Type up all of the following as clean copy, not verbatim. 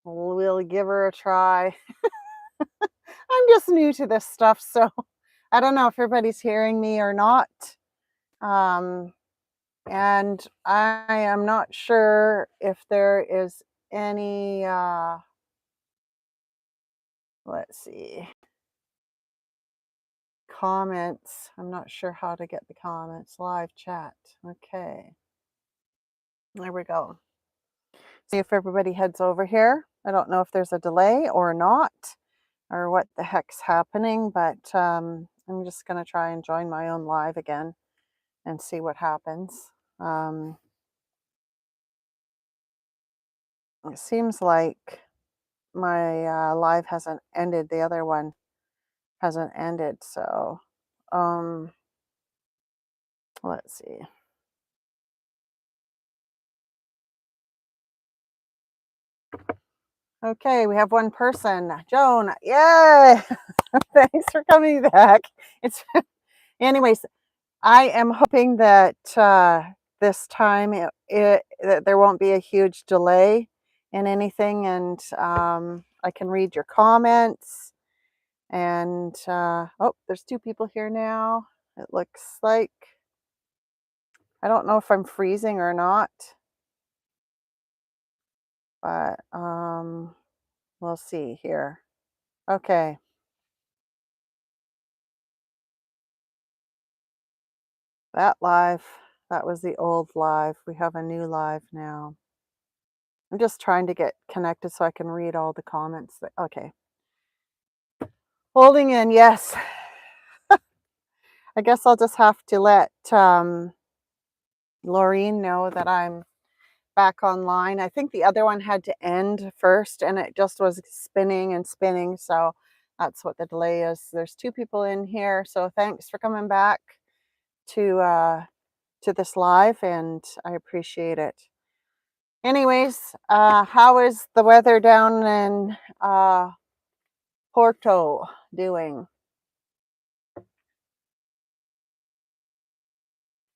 we'll give her a try. I'm just new to this stuff, so I don't know if everybody's hearing me or not. Um, and I am not sure if there is any, let's see, comments. I'm not sure how to get the comments. Live chat. Okay, there we go. See if everybody heads over here. I don't know if there's a delay or not, or what the heck's happening, but I'm just going to try and join my own live again and see what happens. It seems like my live hasn't ended. The other one hasn't ended, so let's see. Okay, we have one person, Joan. Yay! Thanks for coming back. It's anyways. I am hoping that this time that there won't be a huge delay in anything, and I can read your comments. And oh, there's 2 people here now. It looks like I don't know if I'm freezing or not, but we'll see here. Okay. That was the old live. We have a new live now. I'm just trying to get connected so I can read all the comments. Okay. Holding in, yes. I guess I'll just have to let Laureen know that I'm back online. I think the other one had to end first and it just was spinning and spinning. So that's what the delay is. There's 2 people in here. So thanks for coming back to this live, and I appreciate it. Anyways, how is the weather down in Porto doing?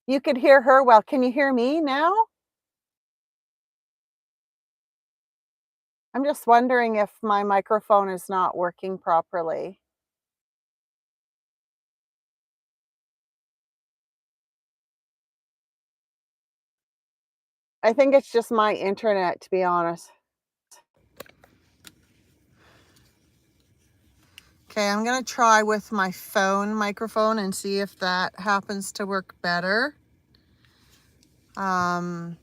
You could hear her well. Can you hear me now? I'm just wondering if my microphone is not working properly. I think it's just my internet, to be honest. Okay, I'm going to try with my phone microphone and see if that happens to work better. Oh,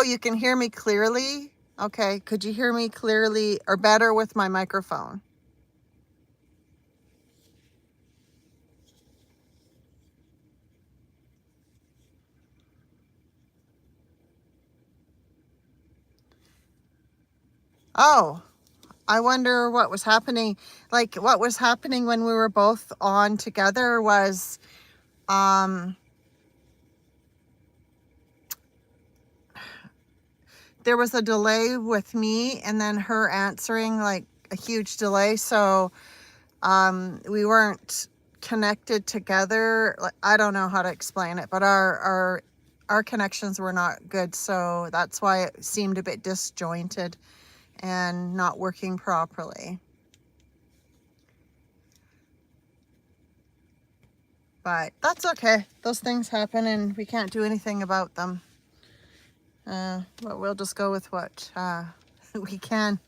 you can hear me clearly? Okay, could you hear me clearly or better with my microphone? Oh, I wonder what was happening. Like, what was happening when we were both on together was, there was a delay with me and then her answering, like a huge delay. So we weren't connected together. Like, I don't know how to explain it, but our connections were not good. So that's why it seemed a bit disjointed and not working properly. But that's okay. Those things happen and we can't do anything about them. But we'll just go with what we can.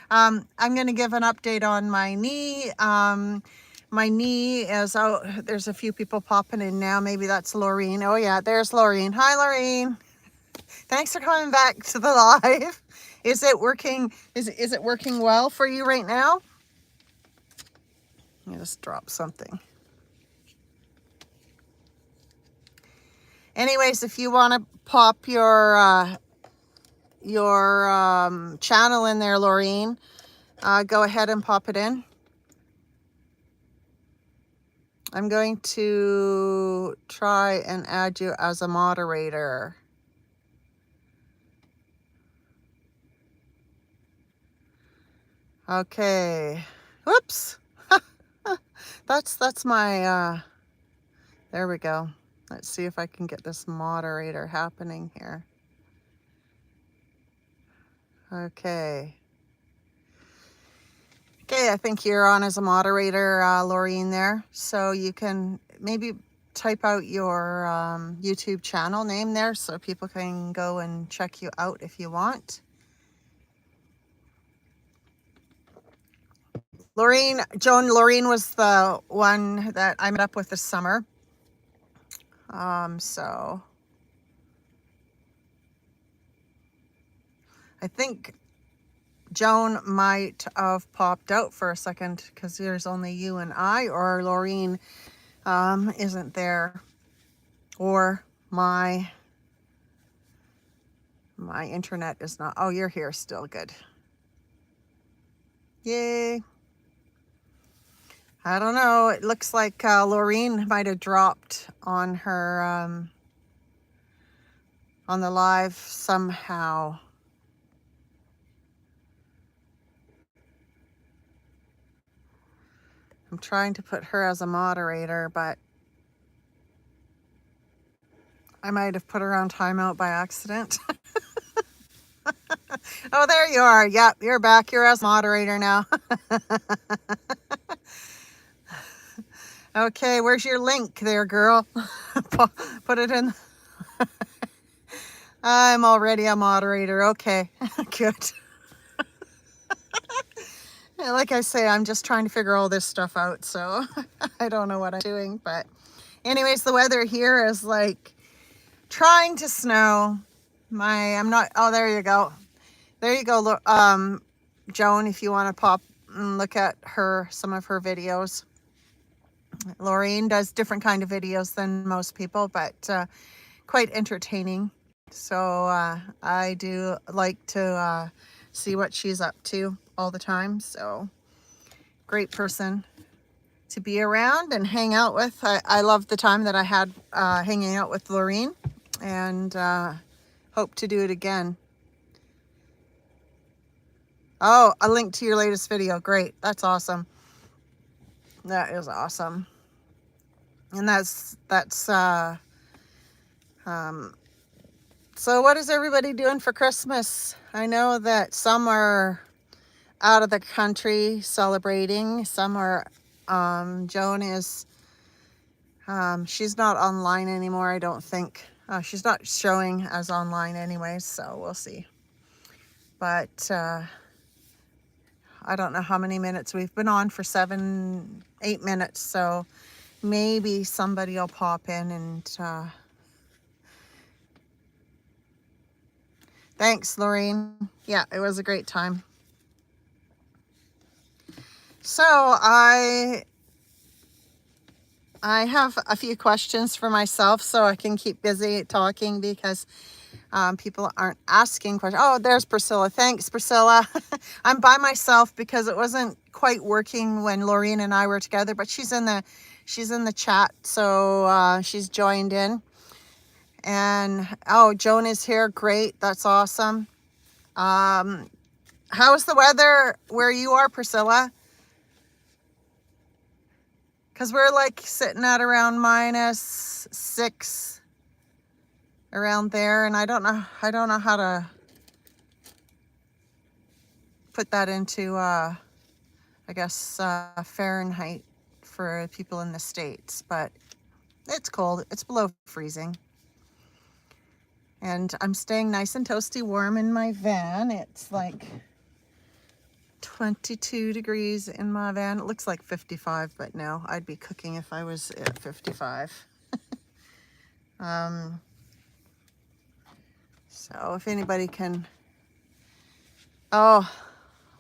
I'm going to give an update on my knee. My knee is out. There's a few people popping in now. Maybe that's Laureen. Oh yeah, there's Laureen. Hi, Laureen. Thanks for coming back to the live. Is it working? Is it working well for you right now? I just dropped something. Anyways, if you want to pop your channel in there, Laureen, go ahead and pop it in. I'm going to try and add you as a moderator. Okay. Whoops. That's my there we go. Let's see if I can get this moderator happening here. Okay. Okay, I think you're on as a moderator, Laureen there. So you can maybe type out your YouTube channel name there so people can go and check you out if you want. Laureen was the one that I met up with this summer. So I think Joan might have popped out for a second because there's only you and I, or Laureen isn't there, or my internet is not. Oh, you're here still. Good. Yay. I don't know. It looks like Laureen might have dropped on her on the live somehow. I'm trying to put her as a moderator, but I might have put her on timeout by accident. Oh, there you are. Yep, you're back. You're as moderator now. Okay, where's your link there, girl? Put it in. I'm already a moderator. Okay, good. Like I say, I'm just trying to figure all this stuff out, so I don't know what I'm doing. But anyways, the weather here is like trying to snow. Oh, there you go. There you go, Joan, if you want to pop and look at some of her videos. Laureen does different kind of videos than most people, but quite entertaining. So I do like to see what she's up to all the time. So great person to be around and hang out with. I love the time that I had hanging out with Laureen, and hope to do it again. Oh, a link to your latest video. Great. That's awesome. That is awesome. And so what is everybody doing for Christmas? I know that some are out of the country celebrating. Some are, Joan is, she's not online anymore, I don't think. She's not showing as online anyways, so we'll see. But I don't know how many minutes we've been on for 8 minutes, so maybe somebody will pop in and thanks, Laureen. Yeah, it was a great time. So I have a few questions for myself so I can keep busy talking because people aren't asking questions. Oh, there's Priscilla. Thanks, Priscilla. I'm by myself because it wasn't quite working when Laureen and I were together, but she's in the chat, so she's joined in. And oh, Joan is here. Great. That's awesome. How's the weather where you are, Priscilla? Because we're like sitting at around -6 around there, and I don't know how to put that into I guess Fahrenheit for people in the States, but it's cold. It's below freezing. And I'm staying nice and toasty warm in my van. It's like 22 degrees in my van. It looks like 55, but no, I'd be cooking if I was at 55. So if anybody can, oh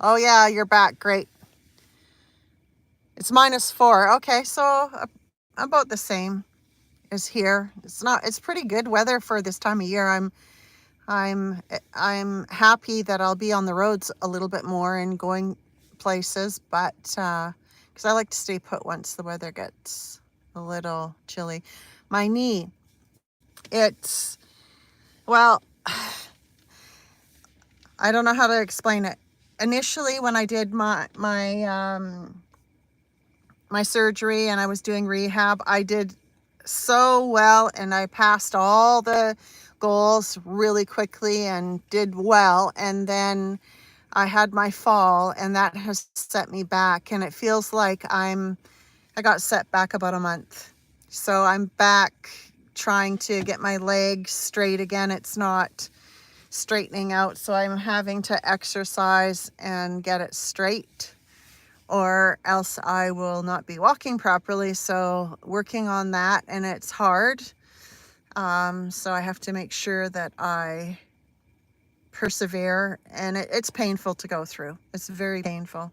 yeah, you're back. Great. It's -4. Okay, so about the same as here. It's pretty good weather for this time of year. I'm happy that I'll be on the roads a little bit more and going places, but because I like to stay put once the weather gets a little chilly. My knee, well, I don't know how to explain it. Initially, when I did my surgery and I was doing rehab, I did so well and I passed all the goals really quickly and did well. And then I had my fall, and that has set me back. And it feels like I got set back about a month. So I'm back trying to get my legs straight again. It's not straightening out. So I'm having to exercise and get it straight, or else I will not be walking properly. So working on that, and it's hard. So I have to make sure that I persevere, and it's painful to go through. It's very painful.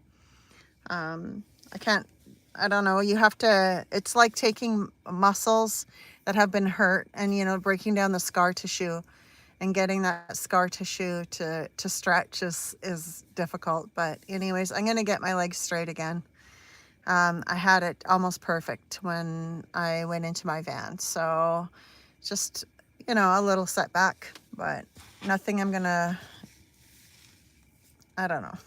I don't know, you have to, it's like taking muscles that have been hurt and, you know, breaking down the scar tissue and getting that scar tissue to stretch is difficult. But anyways, I'm going to get my legs straight again. I had it almost perfect when I went into my van. So just, you know, a little setback, but nothing I'm going to, I don't know.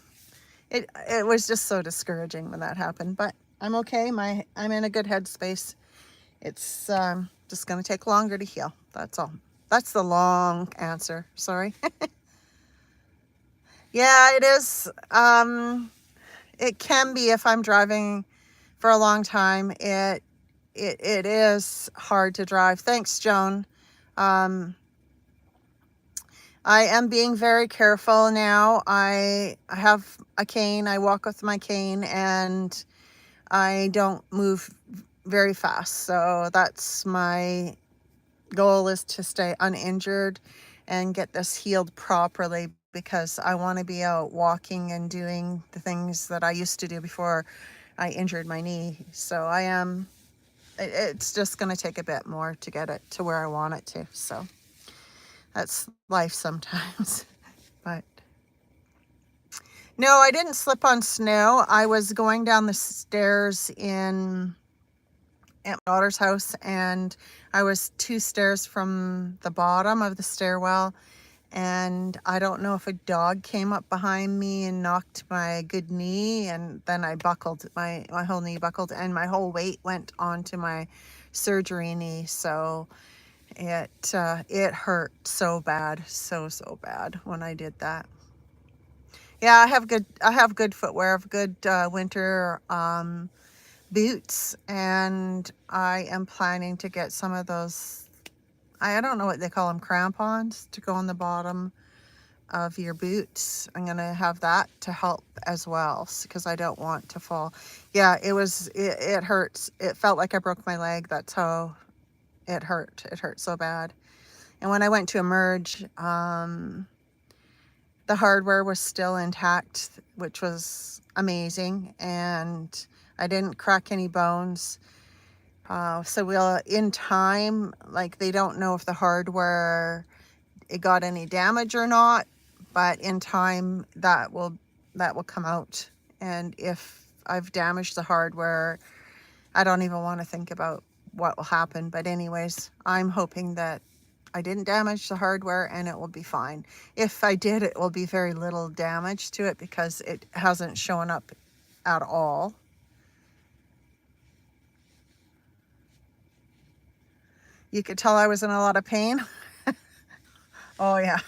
It was just so discouraging when that happened, but I'm okay. I'm in a good headspace. It's just going to take longer to heal. That's all. That's the long answer. Sorry. Yeah, it is. It can be if I'm driving for a long time. It is hard to drive. Thanks, Joan. I am being very careful now. I have a cane. I walk with my cane, and I don't move very fast. So that's my goal, is to stay uninjured and get this healed properly, because I want to be out walking and doing the things that I used to do before I injured my knee. So it's just going to take a bit more to get it to where I want it to. So that's life sometimes. But no, I didn't slip on snow. I was going down the stairs at my daughter's house, and I was 2 stairs from the bottom of the stairwell, and I don't know if a dog came up behind me and knocked my good knee, and then I buckled, my whole knee buckled, and my whole weight went onto my surgery knee. So it hurt so bad, so bad when I did that. Yeah, I have good footwear. I have good winter boots, and I am planning to get some of those, I don't know what they call them, crampons, to go on the bottom of your boots. I'm gonna have that to help as well, because I don't want to fall. Yeah, it hurts. It felt like I broke my leg. That's how it hurt. It hurt so bad. And when I went to emerge, the hardware was still intact, which was amazing, and I didn't crack any bones. So we'll, in time, like, they don't know if the hardware, it got any damage or not, but in time that will come out. And if I've damaged the hardware, I don't even want to think about what will happen. But anyways, I'm hoping that I didn't damage the hardware and it will be fine. If I did, it will be very little damage to it, because it hasn't shown up at all. You could tell I was in a lot of pain. Oh yeah.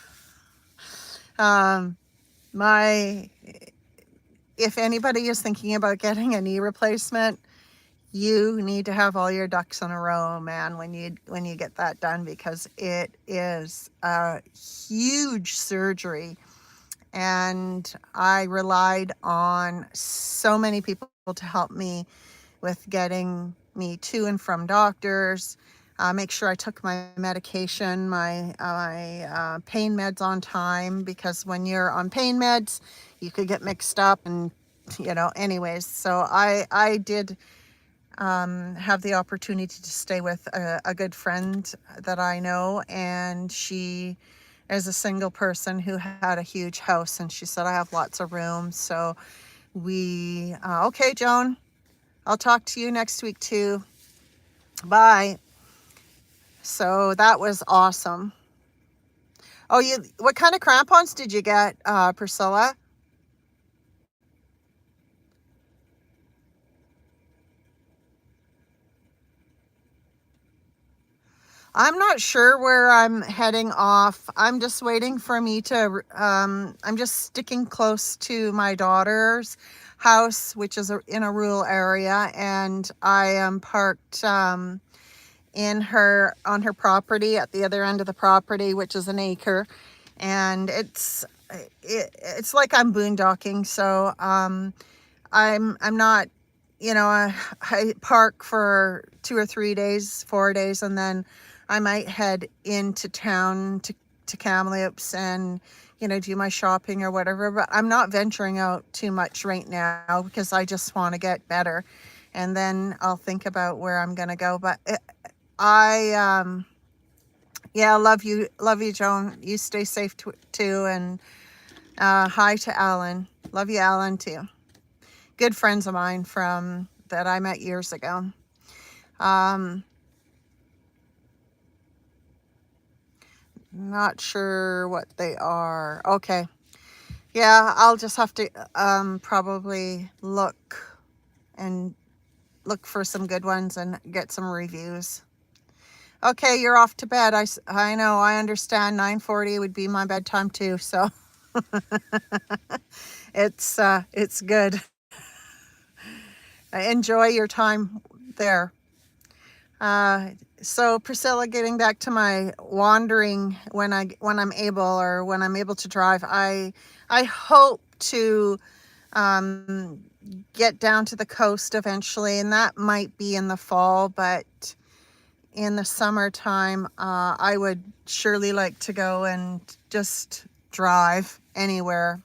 If anybody is thinking about getting a knee replacement, you need to have all your ducks in a row, man, when you get that done, because it is a huge surgery. And I relied on so many people to help me with getting me to and from doctors, make sure I took my medication, my pain meds on time, because when you're on pain meds, you could get mixed up, and, you know, anyways. So I did have the opportunity to stay with a good friend that I know, and she is a single person who had a huge house, and she said, I have lots of room. So okay, Joan, I'll talk to you next week too. Bye. So that was awesome. Oh, what kind of crampons did you get, Priscilla? I'm not sure where I'm heading off. I'm just waiting for me to, I'm just sticking close to my daughter's house, which is in a rural area, and I am parked on her property at the other end of the property, which is an acre, and it's like I'm boondocking. So I'm not, I park for 2 or 3 days, 4 days, and then I might head into town to Kamloops and, do my shopping or whatever. But I'm not venturing out too much right now because I just want to get better. And then I'll think about where I'm going to go. But yeah, love you, Joan. You stay safe too. And hi to Alan. Love you, Alan, too. Good friends of mine from that I met years ago. Not sure what they are. Okay. Yeah, I'll just have to probably look for some good ones and get some reviews. Okay, you're off to bed. I know, I understand 9:40 would be my bedtime too, so it's good. Enjoy your time there. So Priscilla, getting back to my wandering when I'm able to drive, I hope to get down to the coast eventually, and that might be in the fall, but in the summertime, I would surely like to go and just drive anywhere,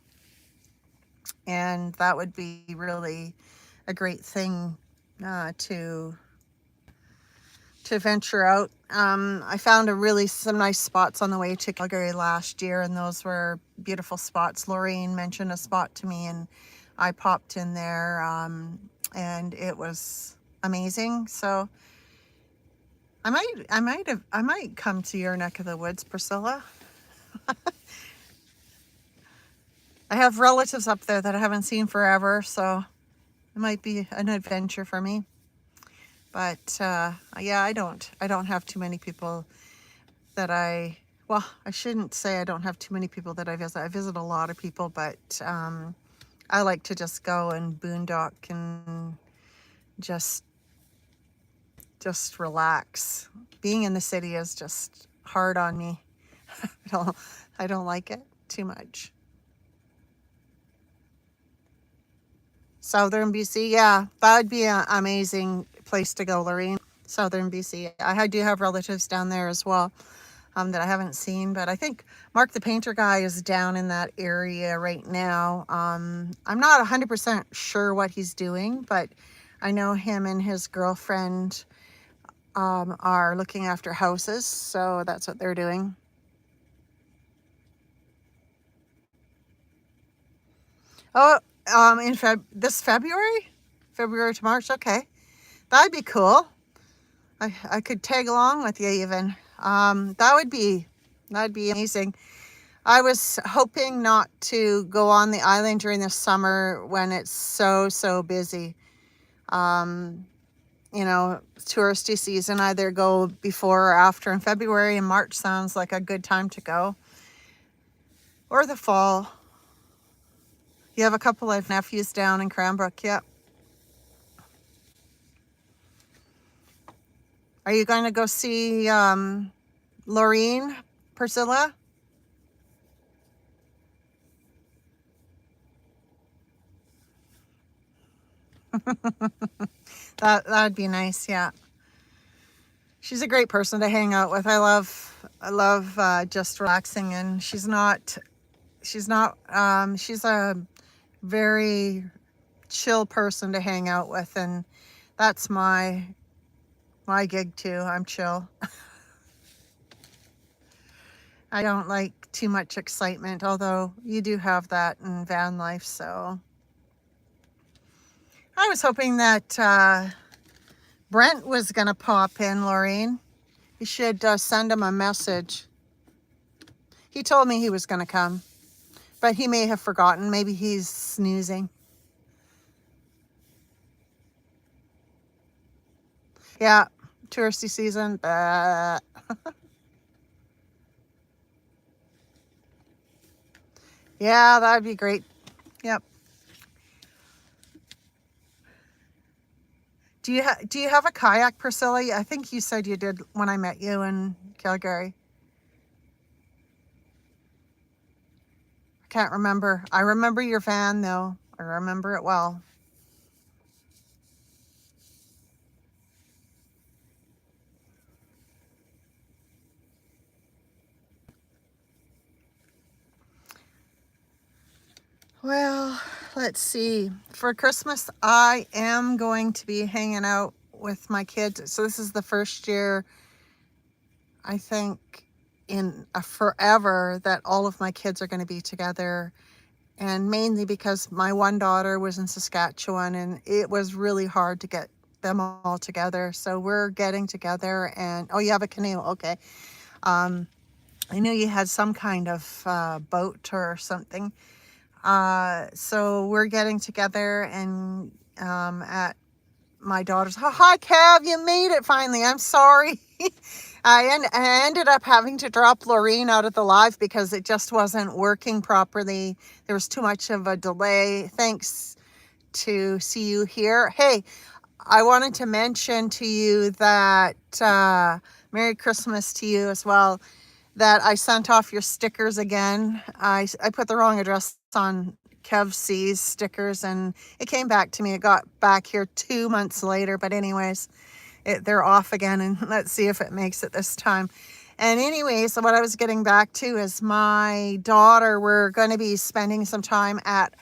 and that would be really a great thing to venture out. I found some nice spots on the way to Calgary last year, and those were beautiful spots. Lorraine mentioned a spot to me, and I popped in there, and it was amazing. So I might come to your neck of the woods, Priscilla. I have relatives up there that I haven't seen forever, so it might be an adventure for me. But yeah, I don't have too many people that I shouldn't say I don't have too many people that I visit. I visit a lot of people, but I like to just go and boondock and just relax. Being in the city is just hard on me. I don't like it too much. Southern BC, yeah, that would be an amazing place to go, Lorraine. Southern BC. I do have relatives down there as well that I haven't seen, but I think Mark the Painter guy is down in that area right now. I'm not 100% sure what he's doing, but I know him and his girlfriend are looking after houses, so that's what they're doing. Oh, in this February to March. Okay, that'd be cool. I could tag along with you even. That'd be amazing. I was hoping not to go on the island during the summer when it's so busy. Touristy season, either go before or after. In February and March sounds like a good time to go. Or the fall. You have a couple of nephews down in Cranbrook, yep. Are you going to go see Laureen, Priscilla? That'd be nice, yeah. She's a great person to hang out with. I love just relaxing, and she's a very chill person to hang out with, and that's my gig too. I'm chill. I don't like too much excitement, although you do have that in van life. So I was hoping that Brent was going to pop in, Laureen. You should send him a message. He told me he was going to come, but he may have forgotten. Maybe he's snoozing. Yeah, touristy season. But yeah, that'd be great. Yep. Do you have a kayak, Priscilla? I think you said you did when I met you in Calgary. I can't remember. I remember your van though. I remember it well. Well, let's see. For Christmas, I am going to be hanging out with my kids. So this is the first year, I think, in a forever that all of my kids are going to be together. And mainly because my one daughter was in Saskatchewan and it was really hard to get them all together. So we're getting together and, oh, you have a canoe. Okay. I knew you had some kind of boat or something. So we're getting together and at my daughter's. Oh, hi, Cav. You made it finally. I'm sorry. I ended up having to drop Laureen out of the live because it just wasn't working properly. There was too much of a delay. Thanks to see you here. Hey, I wanted to mention to you that Merry Christmas to you as well, that I sent off your stickers again. I put the wrong address on Kev C's stickers and it came back to me. It got back here 2 months later, but anyways, they're off again and let's see if it makes it this time. And anyway, so what I was getting back to is my daughter, we're going to be spending some time at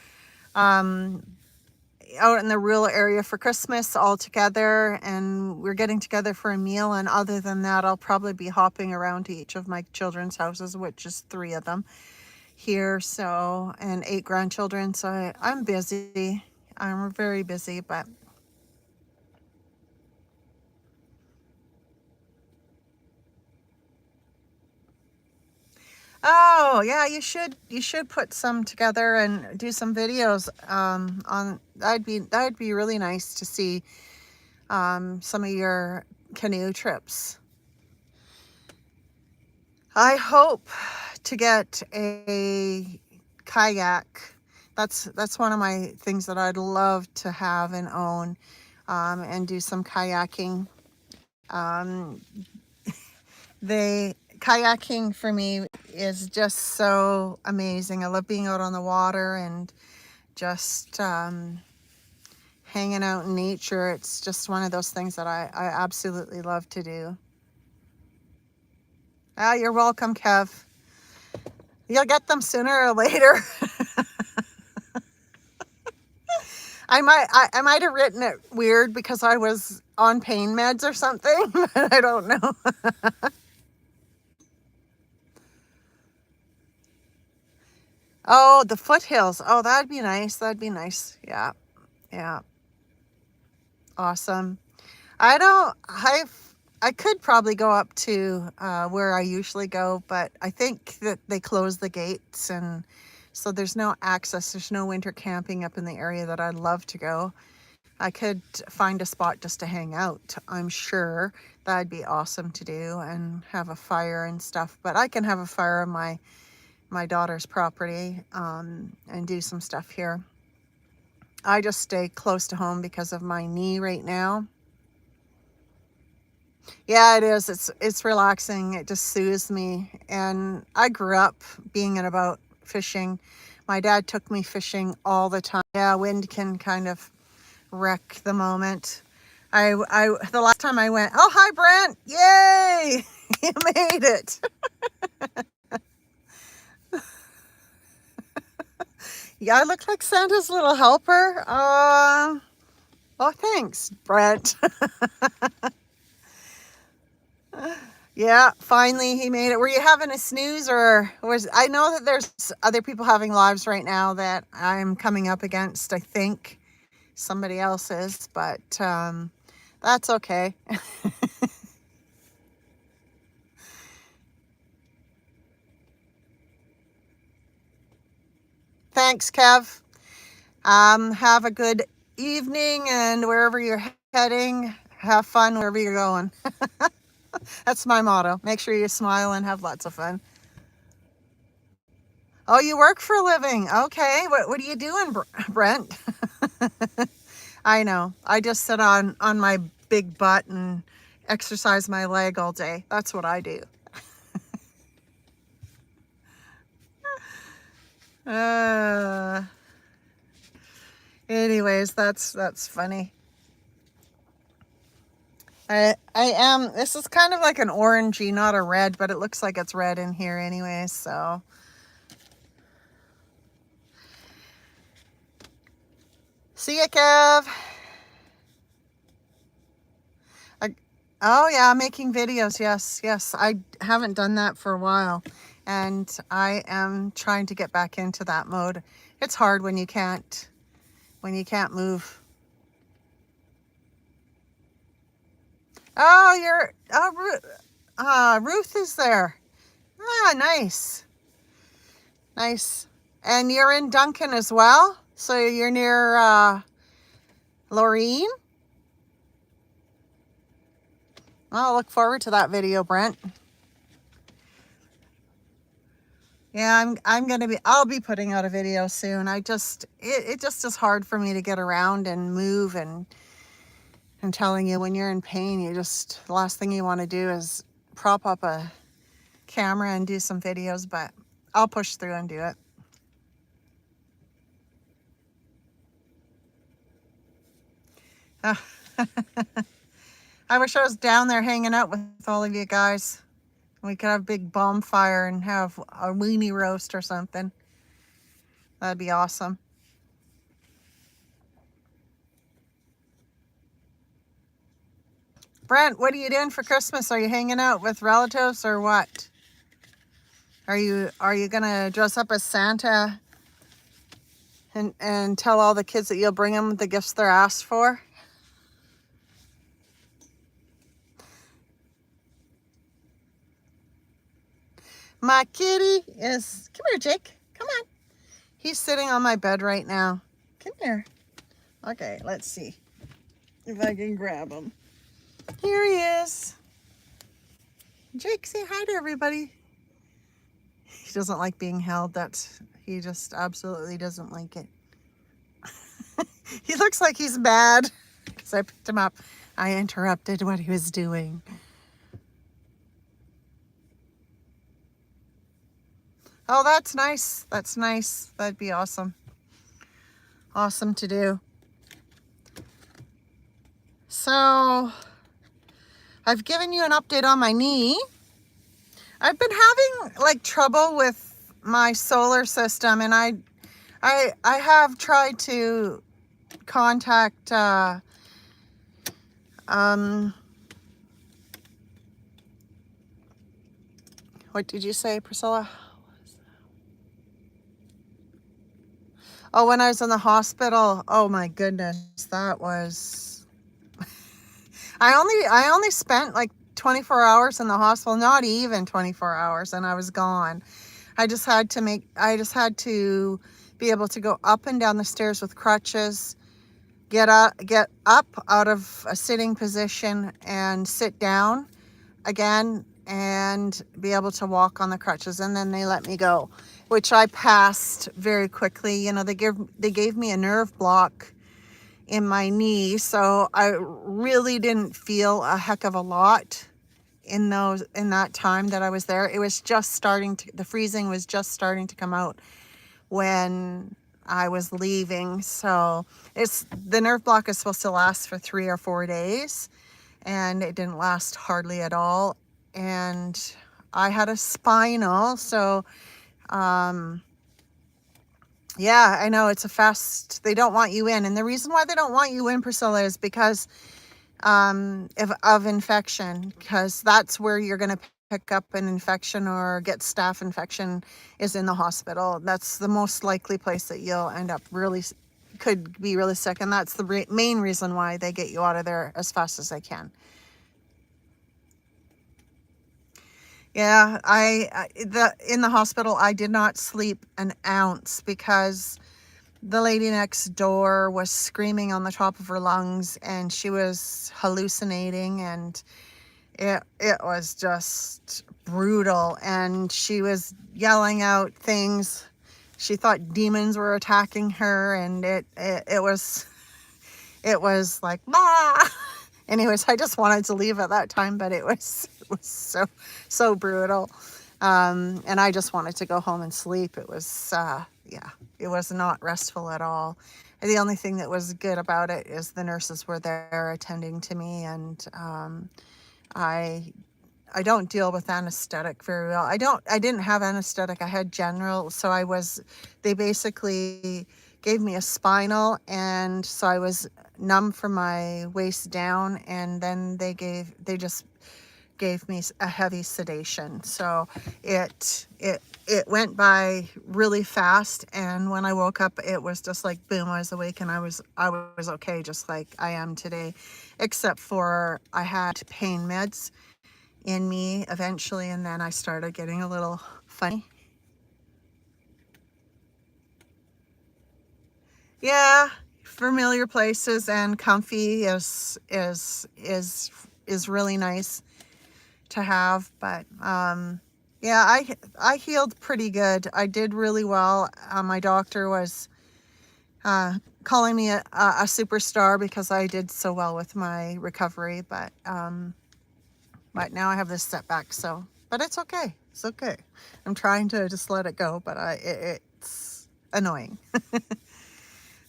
out in the rural area for Christmas all together, and we're getting together for a meal. And other than that, I'll probably be hopping around to each of my children's houses, which is 3 of them here, so, and 8 grandchildren. So I'm busy. I'm very busy, but oh yeah, you should put some together and do some videos on. That'd be really nice to see some of your canoe trips. I hope to get a kayak. That's one of my things that I'd love to have and own, and do some kayaking. Um, the kayaking for me is just so amazing. I love being out on the water and just hanging out in nature. It's just one of those things that I absolutely love to do. Ah, you're welcome, Kev. You'll get them sooner or later. I might have written it weird because I was on pain meds or something, but I don't know. Oh, the foothills. Oh, that'd be nice. That'd be nice. Yeah. Yeah. Awesome. I could probably go up to where I usually go, but I think that they close the gates and so there's no access. There's no winter camping up in the area that I'd love to go. I could find a spot just to hang out. I'm sure that'd be awesome to do and have a fire and stuff, but I can have a fire on my daughter's property and do some stuff here. I just stay close to home because of my knee right now. Yeah, it is. It's relaxing. It just soothes me. And I grew up being about fishing. My dad took me fishing all the time. Yeah, wind can kind of wreck the moment. The last time I went, oh, hi, Brent. Yay! You made it. Yeah, I look like Santa's little helper. Oh, thanks, Brent. Yeah, finally he made it. Were you having a snooze or was, I know that there's other people having lives right now that I'm coming up against. I think somebody else is, but that's okay. Thanks, Kev. Have a good evening and wherever you're heading, have fun wherever you're going. That's my motto. Make sure you smile and have lots of fun. Oh, you work for a living. Okay. What are you doing, Brent? I know. I just sit on my big butt and exercise my leg all day. That's what I do. Anyways, that's funny. I am, this is kind of like an orangey, not a red, but it looks like it's red in here anyways, so. See ya, Kev. Oh yeah, making videos. Yes. I haven't done that for a while, and I am trying to get back into that mode. It's hard when you can't move. Ruth is there. Ah, nice. And you're in Duncan as well, so you're near Laureen. I'll look forward to that video, Brent. Yeah, I'll be putting out a video soon. It just is hard for me to get around and move, and I'm telling you, when you're in pain, the last thing you want to do is prop up a camera and do some videos, but I'll push through and do it. I wish I was down there hanging out with all of you guys. We could have a big bonfire and have a weenie roast or something. That'd be awesome. Brent, what are you doing for Christmas? Are you hanging out with relatives or what? Are you gonna dress up as Santa and tell all the kids that you'll bring them the gifts they're asked for? My kitty is, come here, Jake. Come on. He's sitting on my bed right now. Come here. Okay, let's see if I can grab him. Here he is. Jake, say hi to everybody. He doesn't like being held. He just absolutely doesn't like it. He looks like he's mad because I picked him up. I interrupted what he was doing. Oh, that's nice. That's nice. That'd be awesome. Awesome to do. So, I've given you an update on my knee. I've been having like trouble with my solar system, and I have tried to contact what did you say, Priscilla? Oh, when I was in the hospital, oh my goodness, that was, I only spent like 24 hours in the hospital, not even 24 hours, and I was gone. I just had to be able to go up and down the stairs with crutches, get up out of a sitting position and sit down again and be able to walk on the crutches, and then they let me go, which I passed very quickly. You know, they gave me a nerve block in my knee, so I really didn't feel a heck of a lot in that time that I was there. It was just the freezing was just starting to come out when I was leaving. So the nerve block is supposed to last for 3 or 4 days, and it didn't last hardly at all. And I had a spinal, so yeah, I know they don't want you in. And the reason why they don't want you in, Priscilla, is because of infection, because that's where you're going to pick up an infection or get staph infection, is in the hospital. That's the most likely place that you'll end up could be really sick. And that's the main reason why they get you out of there as fast as they can. Yeah, in the hospital, I did not sleep an ounce because the lady next door was screaming on the top of her lungs, and she was hallucinating, and it was just brutal. And she was yelling out things. She thought demons were attacking her, and it was like, bah! Anyways, I just wanted to leave at that time, but it was so brutal. And I just wanted to go home and sleep. It was, yeah, it was not restful at all. And the only thing that was good about it is the nurses were there attending to me, and I I don't deal with anesthetic very well. I didn't have anesthetic. I had general, so they basically gave me a spinal, and so I was numb from my waist down, and then they just gave me a heavy sedation. So it went by really fast, and when I woke up, it was just like boom, I was awake, and I was okay, just like I am today, except for I had pain meds in me eventually, and then I started getting a little funny. Yeah, familiar places and comfy is really nice to have, but yeah, I healed pretty good. I did really well. My doctor was calling me a superstar because I did so well with my recovery, but now I have this setback, so, but it's okay. It's okay. I'm trying to just let it go, but it's annoying.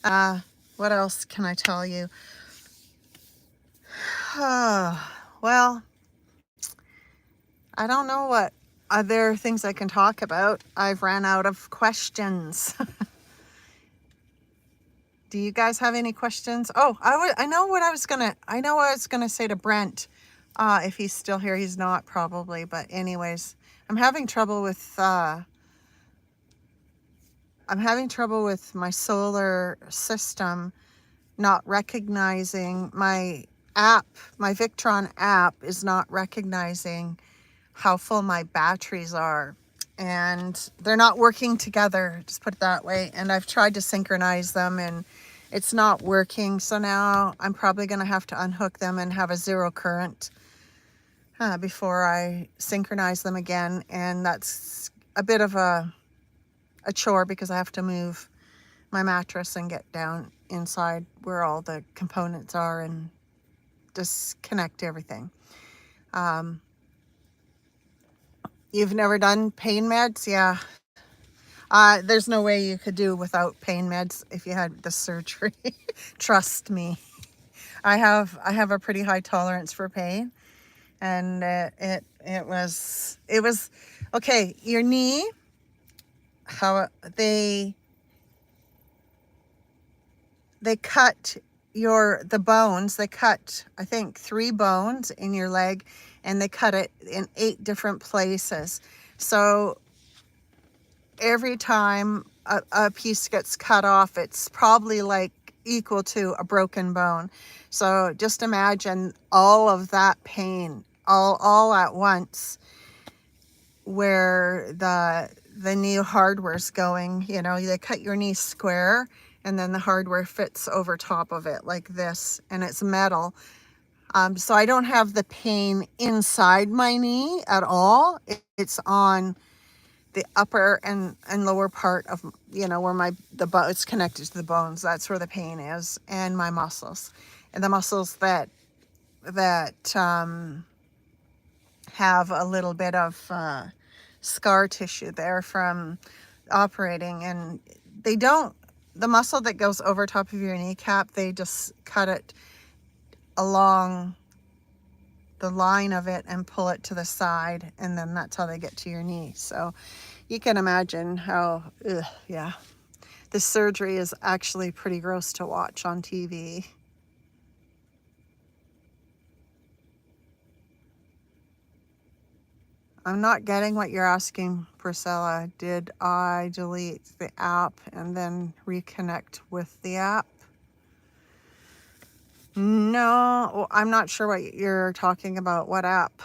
What else can I tell you? Well, I don't know what other things I can talk about. I've ran out of questions. Do you guys have any questions? Oh, I know what I was gonna say to Brent. If he's still here, he's not probably, but anyways, I'm having trouble with my solar system not recognizing my app. My Victron app is not recognizing how full my batteries are, and they're not working together, just put it that way. And I've tried to synchronize them, and it's not working. So now I'm probably going to have to unhook them and have a zero current before I synchronize them again. And that's a bit of a chore because I have to move my mattress and get down inside where all the components are and disconnect everything. You've never done pain meds? Yeah. There's no way you could do without pain meds if you had the surgery. Trust me. I have a pretty high tolerance for pain, and it was okay. Your knee, how they cut the bones. They cut, I think, 3 bones in your leg, and they cut it in 8 different places. So every time a piece gets cut off, it's probably like equal to a broken bone. So just imagine all of that pain all at once, where the new hardware's going. You know, they cut your knee square, and then the hardware fits over top of it like this, and it's metal. So I don't have the pain inside my knee at all. It's on the upper and lower part of, where it's connected to the bones. That's where the pain is, and my muscles, and the muscles that have a little bit of scar tissue there from operating. And the muscle that goes over top of your kneecap, they just cut it along the line of it and pull it to the side, and then that's how they get to your knee. So you can imagine how, yeah, this surgery is actually pretty gross to watch on TV. I'm not getting what you're asking, Priscilla. Did I delete the app and then reconnect with the app? No, I'm not sure what you're talking about. What app?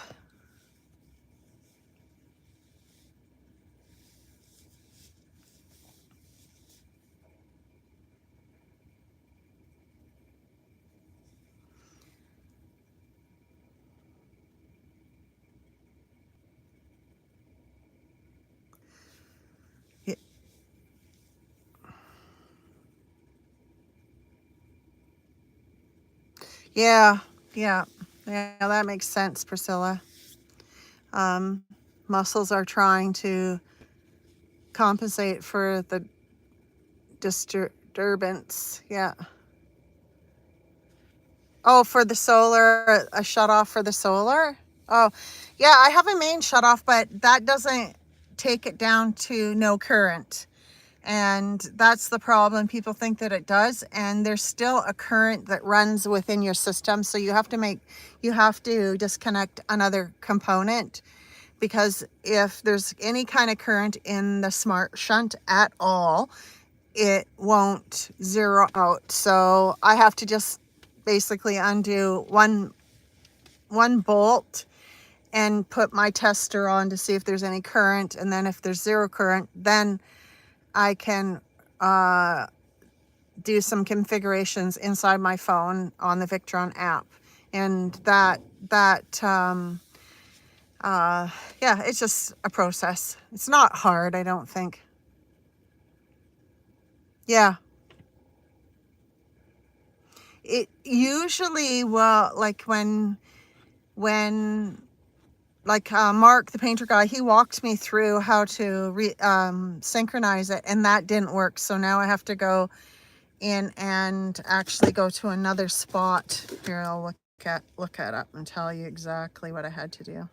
Yeah, yeah, yeah, that makes sense, Priscilla. Muscles are trying to compensate for the disturbance. Yeah. Oh, for the solar, a shut off for the solar? Oh, yeah, I have a main shut off, but that doesn't take it down to no current. And that's the problem. People think that it does, and there's still a current that runs within your system. So you have to disconnect another component, because if there's any kind of current in the smart shunt at all, it won't zero out. So I have to just basically undo one bolt and put my tester on to see if there's any current, and then if there's zero current, then I can do some configurations inside my phone on the Victron app. And yeah, it's just a process. It's not hard, I don't think. Yeah. It usually, well, like when like Mark, the painter guy, he walked me through how to synchronize it, and that didn't work. So now I have to go in and actually go to another spot. Here, I'll look it up and tell you exactly what I had to do.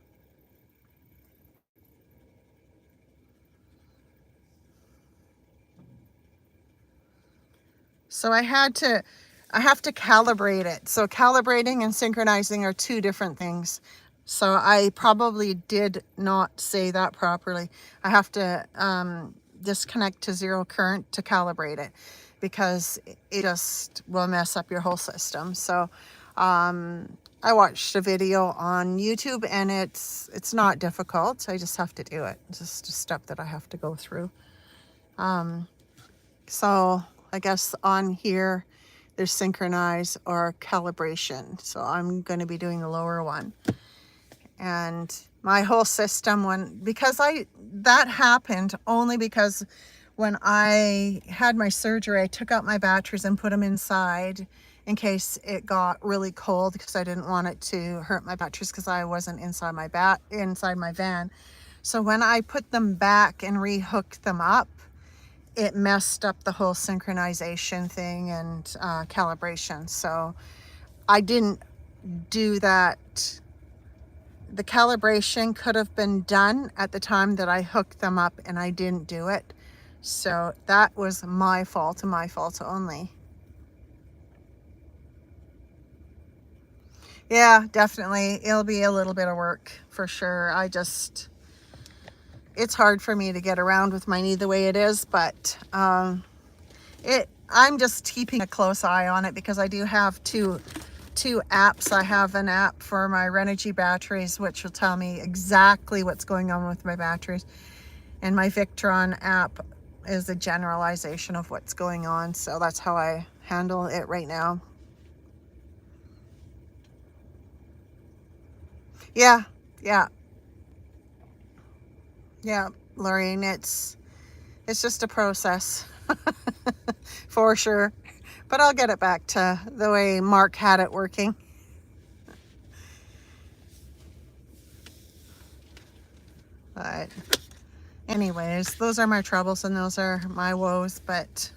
So I have to calibrate it. So calibrating and synchronizing are two different things. So I probably did not say that properly. I have to disconnect to zero current to calibrate it, because it just will mess up your whole system. So I watched a video on YouTube, and it's not difficult. I just have to do it. It's just a step that I have to go through. So I guess on here there's synchronize or calibration. So I'm going to be doing the lower one. And my whole system, that happened only because when I had my surgery, I took out my batteries and put them inside in case it got really cold, because I didn't want it to hurt my batteries, because I wasn't inside my van. So when I put them back and rehooked them up, it messed up the whole synchronization thing and calibration. So I didn't do that. The calibration could have been done at the time that I hooked them up, and I didn't do it. So that was my fault, and my fault only. Yeah, definitely. It'll be a little bit of work for sure. It's hard for me to get around with my knee the way it is, but I'm just keeping a close eye on it, because I do have two apps. I have an app for my Renogy batteries, which will tell me exactly what's going on with my batteries, and my Victron app is a generalization of what's going on. So that's how I handle it right now. Yeah, Lorraine, it's just a process for sure. But I'll get it back to the way Mark had it working. But anyways, those are my troubles and those are my woes. But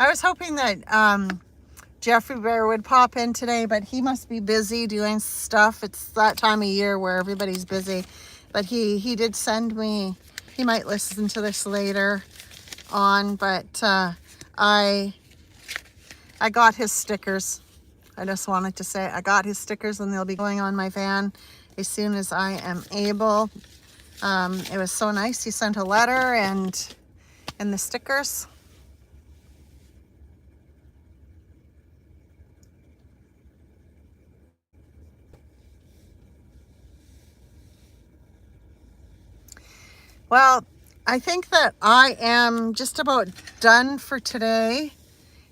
I was hoping that Jeffrey Bear would pop in today, but he must be busy doing stuff. It's that time of year where everybody's busy. But he did send me, he might listen to this later on, but I got his stickers. I just wanted to say I got his stickers, and they'll be going on my van as soon as I am able. It was so nice. He sent a letter and the stickers. Well, I think that I am just about done for today.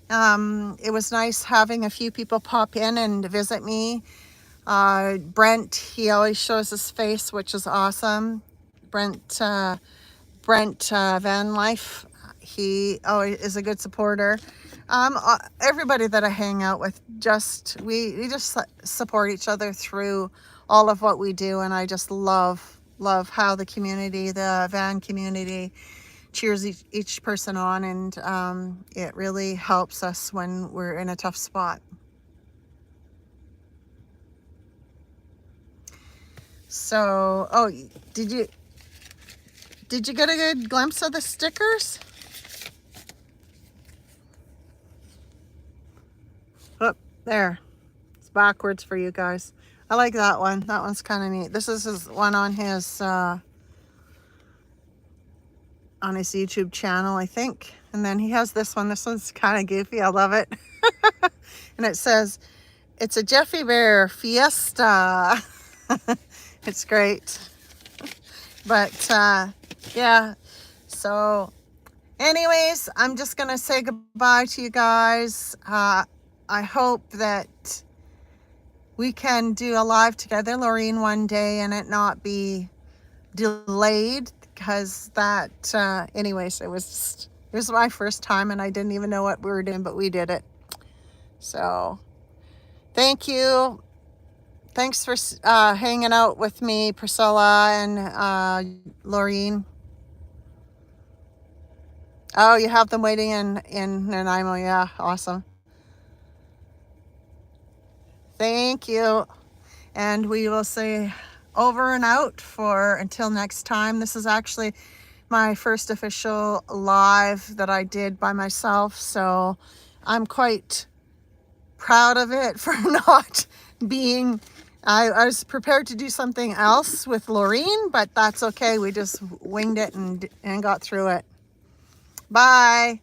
It was nice having a few people pop in and visit me. Brent, he always shows his face, which is awesome. Brent vanLife, he is a good supporter. Everybody that I hang out with, we just support each other through all of what we do, and I just love how the community, the van community, cheers each person on, and it really helps us when we're in a tough spot. So, did you get a good glimpse of the stickers? Oh, there. It's backwards for you guys. I like that one. That one's kind of neat. This is his one on his YouTube channel, I think. And then he has this one. This one's kind of goofy. I love it. And it says, "It's a Jeffy Bear Fiesta." It's great. But yeah, so anyways, I'm just gonna say goodbye to you guys. I hope that we can do a live together, Laureen, one day, and it not be delayed, because that anyways, it was my first time and I didn't even know what we were doing, but we did it. So thank you. Thanks for hanging out with me, Priscilla and Laureen. Oh, you have them waiting in Nanaimo. Yeah, awesome. Thank you. And we will say over and out for until next time. This is actually my first official live that I did by myself, so I'm quite proud of it for not being... I was prepared to do something else with Laureen, but that's okay. We just winged it and got through it. Bye.